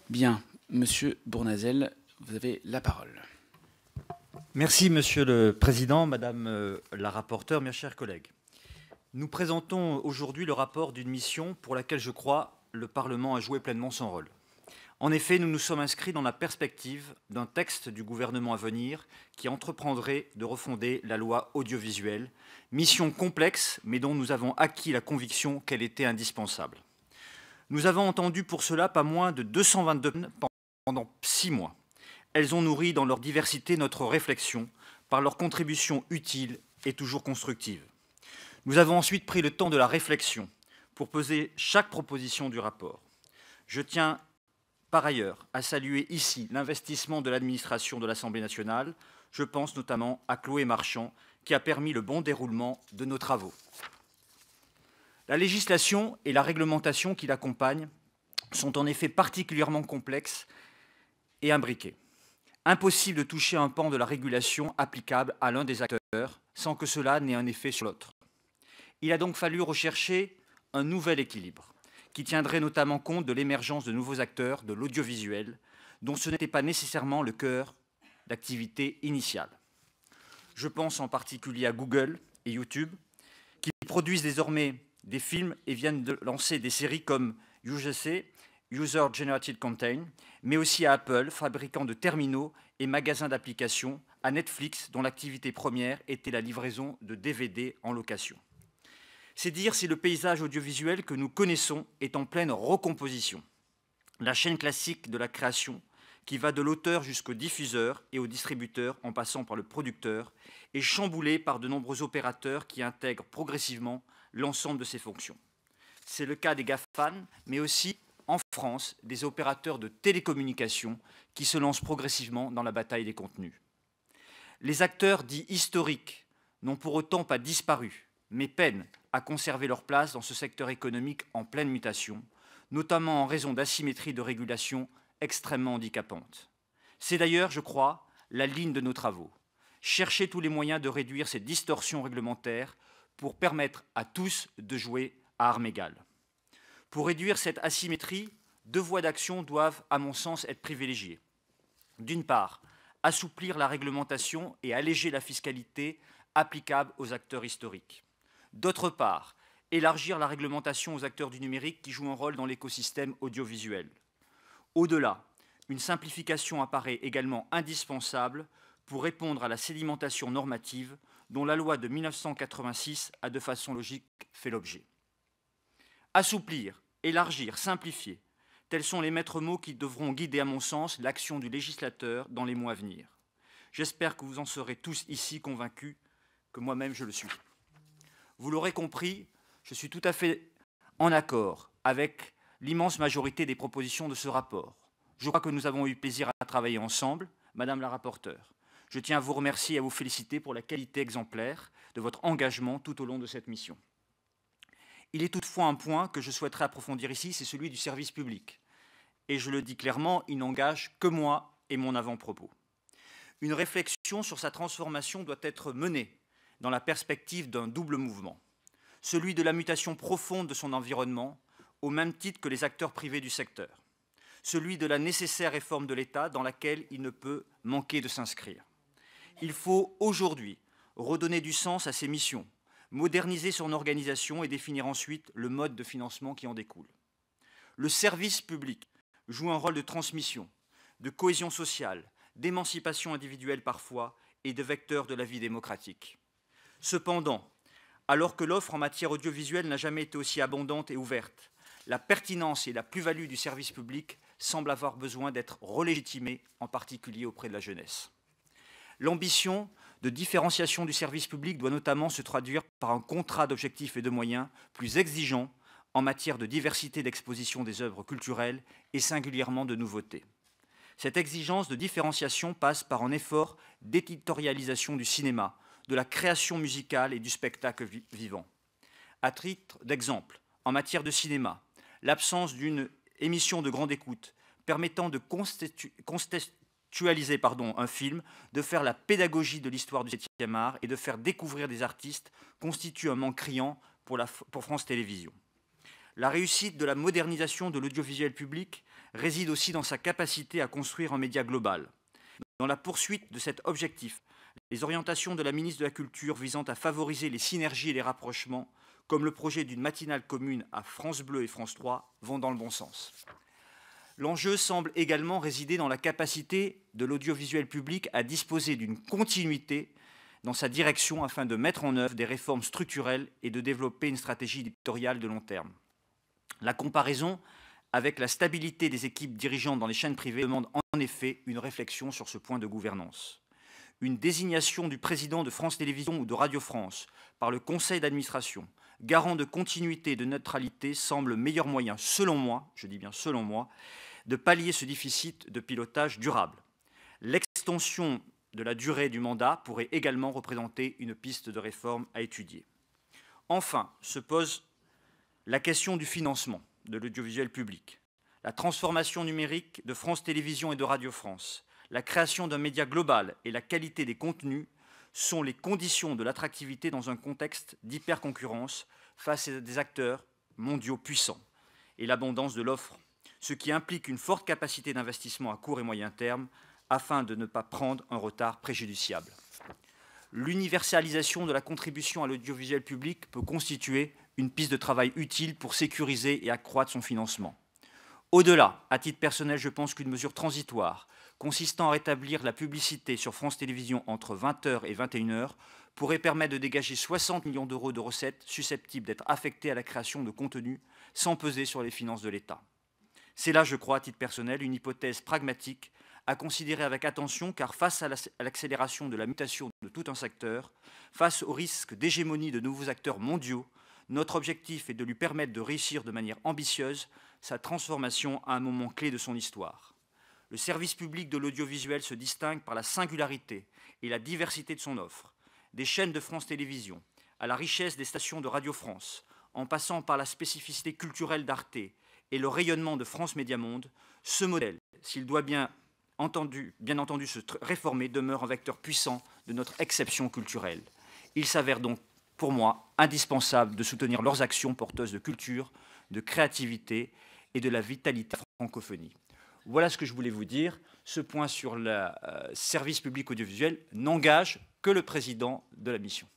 Bien, Monsieur Bournazel, vous avez la parole. Merci Monsieur le Président, Madame la rapporteure, mes chers collègues. Nous présentons aujourd'hui le rapport d'une mission pour laquelle je crois le Parlement a joué pleinement son rôle. En effet, nous nous sommes inscrits dans la perspective d'un texte du gouvernement à venir qui entreprendrait de refonder la loi audiovisuelle, mission complexe mais dont nous avons acquis la conviction qu'elle était indispensable. Nous avons entendu pour cela pas moins de 222 pendant 6 mois. Elles ont nourri dans leur diversité notre réflexion par leur contribution utile et toujours constructive. Nous avons ensuite pris le temps de la réflexion pour peser chaque proposition du rapport. Je tiens par ailleurs à saluer ici l'investissement de l'administration de l'Assemblée nationale. Je pense notamment à Chloé Marchand qui a permis le bon déroulement de nos travaux. La législation et la réglementation qui l'accompagnent sont en effet particulièrement complexes et imbriquées. Impossible de toucher un pan de la régulation applicable à l'un des acteurs sans que cela n'ait un effet sur l'autre. Il a donc fallu rechercher un nouvel équilibre qui tiendrait notamment compte de l'émergence de nouveaux acteurs de l'audiovisuel dont ce n'était pas nécessairement le cœur d'activité initiale. Je pense en particulier à Google et YouTube qui produisent désormais des films et viennent de lancer des séries comme UGC, User Generated Content, mais aussi à Apple, fabricant de terminaux et magasins d'applications, à Netflix, dont l'activité première était la livraison de DVD en location. C'est dire si le paysage audiovisuel que nous connaissons est en pleine recomposition. La chaîne classique de la création, qui va de l'auteur jusqu'au diffuseur et au distributeur en passant par le producteur, est chamboulée par de nombreux opérateurs qui intègrent progressivement l'ensemble de ces fonctions. C'est le cas des GAFAN, mais aussi en France, des opérateurs de télécommunications qui se lancent progressivement dans la bataille des contenus. Les acteurs dits historiques n'ont pour autant pas disparu, mais peinent à conserver leur place dans ce secteur économique en pleine mutation, notamment en raison d'asymétries de régulation extrêmement handicapantes. C'est d'ailleurs, je crois, la ligne de nos travaux. Chercher tous les moyens de réduire ces distorsions réglementaires pour permettre à tous de jouer à armes égales. Pour réduire cette asymétrie, deux voies d'action doivent, à mon sens, être privilégiées. D'une part, assouplir la réglementation et alléger la fiscalité applicable aux acteurs historiques. D'autre part, élargir la réglementation aux acteurs du numérique qui jouent un rôle dans l'écosystème audiovisuel. Au-delà, une simplification apparaît également indispensable pour répondre à la sédimentation normative dont la loi de 1986 a de façon logique fait l'objet. Assouplir, élargir, simplifier, tels sont les maîtres mots qui devront guider, à mon sens, l'action du législateur dans les mois à venir. J'espère que vous en serez tous ici convaincus, que moi-même je le suis. Vous l'aurez compris, je suis tout à fait en accord avec l'immense majorité des propositions de ce rapport. Je crois que nous avons eu plaisir à travailler ensemble, Madame la rapporteure. Je tiens à vous remercier et à vous féliciter pour la qualité exemplaire de votre engagement tout au long de cette mission. Il est toutefois un point que je souhaiterais approfondir ici, c'est celui du service public. Et je le dis clairement, il n'engage que moi et mon avant-propos. Une réflexion sur sa transformation doit être menée dans la perspective d'un double mouvement, celui de la mutation profonde de son environnement, au même titre que les acteurs privés du secteur, celui de la nécessaire réforme de l'État dans laquelle il ne peut manquer de s'inscrire. Il faut aujourd'hui redonner du sens à ses missions, moderniser son organisation et définir ensuite le mode de financement qui en découle. Le service public joue un rôle de transmission, de cohésion sociale, d'émancipation individuelle parfois et de vecteur de la vie démocratique. Cependant, alors que l'offre en matière audiovisuelle n'a jamais été aussi abondante et ouverte, la pertinence et la plus-value du service public semblent avoir besoin d'être relégitimées, en particulier auprès de la jeunesse. L'ambition de différenciation du service public doit notamment se traduire par un contrat d'objectifs et de moyens plus exigeant en matière de diversité d'exposition des œuvres culturelles et singulièrement de nouveautés. Cette exigence de différenciation passe par un effort d'éditorialisation du cinéma, de la création musicale et du spectacle vivant. À titre d'exemple, en matière de cinéma, l'absence d'une émission de grande écoute permettant de contextualiser un film, de faire la pédagogie de l'histoire du 7e art et de faire découvrir des artistes constitue un manque criant pour France Télévisions. La réussite de la modernisation de l'audiovisuel public réside aussi dans sa capacité à construire un média global. Dans la poursuite de cet objectif, les orientations de la ministre de la Culture visant à favoriser les synergies et les rapprochements, comme le projet d'une matinale commune à France Bleu et France 3, vont dans le bon sens. L'enjeu semble également résider dans la capacité de l'audiovisuel public à disposer d'une continuité dans sa direction afin de mettre en œuvre des réformes structurelles et de développer une stratégie éditoriale de long terme. La comparaison avec la stabilité des équipes dirigeantes dans les chaînes privées demande en effet une réflexion sur ce point de gouvernance. Une désignation du président de France Télévisions ou de Radio France par le conseil d'administration, garant de continuité et de neutralité, semble le meilleur moyen, selon moi, je dis bien selon moi, de pallier ce déficit de pilotage durable. L'extension de la durée du mandat pourrait également représenter une piste de réforme à étudier. Enfin, se pose la question du financement de l'audiovisuel public. La transformation numérique de France Télévisions et de Radio France, la création d'un média global et la qualité des contenus sont les conditions de l'attractivité dans un contexte d'hyperconcurrence face à des acteurs mondiaux puissants et l'abondance de l'offre, ce qui implique une forte capacité d'investissement à court et moyen terme afin de ne pas prendre un retard préjudiciable. L'universalisation de la contribution à l'audiovisuel public peut constituer une piste de travail utile pour sécuriser et accroître son financement. Au-delà, à titre personnel, je pense qu'une mesure transitoire consistant à rétablir la publicité sur France Télévisions entre 20h et 21h pourrait permettre de dégager 60 millions d'euros de recettes susceptibles d'être affectées à la création de contenus sans peser sur les finances de l'État. C'est là, je crois, à titre personnel, une hypothèse pragmatique à considérer avec attention, car face à l'accélération de la mutation de tout un secteur, face au risque d'hégémonie de nouveaux acteurs mondiaux, notre objectif est de lui permettre de réussir de manière ambitieuse sa transformation à un moment clé de son histoire. Le service public de l'audiovisuel se distingue par la singularité et la diversité de son offre, des chaînes de France Télévisions à la richesse des stations de Radio France, en passant par la spécificité culturelle d'Arte et le rayonnement de France Média Monde. Ce modèle, s'il doit bien entendu se réformer, demeure un vecteur puissant de notre exception culturelle. Il s'avère donc, pour moi, indispensable de soutenir leurs actions porteuses de culture, de créativité et de la vitalité de la francophonie. Voilà ce que je voulais vous dire. Ce point sur le service public audiovisuel n'engage que le président de la mission.